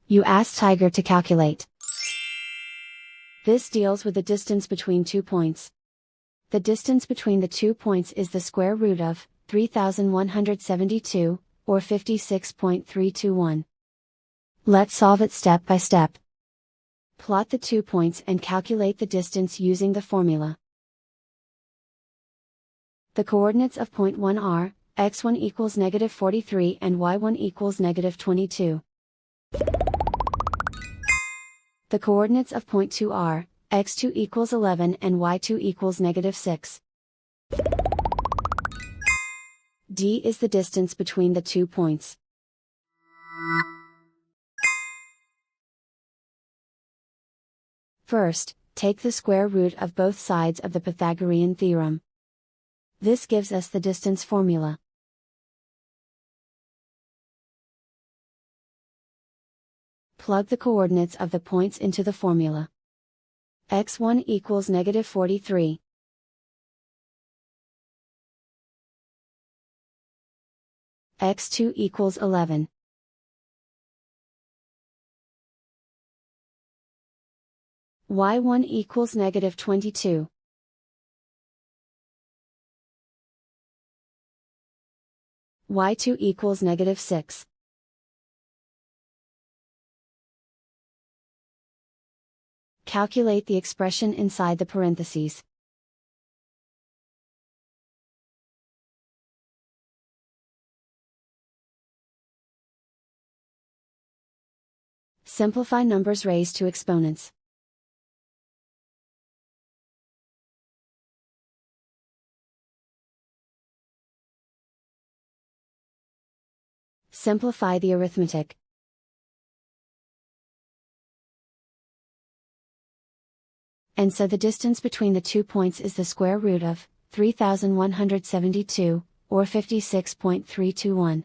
You ask Tiger to calculate. This deals with the distance between 2 points. The distance between the 2 points is the square root of 3172, or 56.321. Let's solve it step by step. Plot the 2 points and calculate the distance using the formula. The coordinates of point 1 are, x1 equals negative 43 and y1 equals negative 22. The coordinates of point 2 are, x2 equals 11 and y2 equals negative 6. D is the distance between the 2 points. First, take the square root of both sides of the Pythagorean theorem. This gives us the distance formula. Plug the coordinates of the points into the formula. x1 equals negative 43. x2 equals 11. y1 equals negative 22. y2 equals negative 6. Calculate the expression inside the parentheses. Simplify numbers raised to exponents. Simplify the arithmetic. And so the distance between the 2 points is the square root of 3172, or 56.321.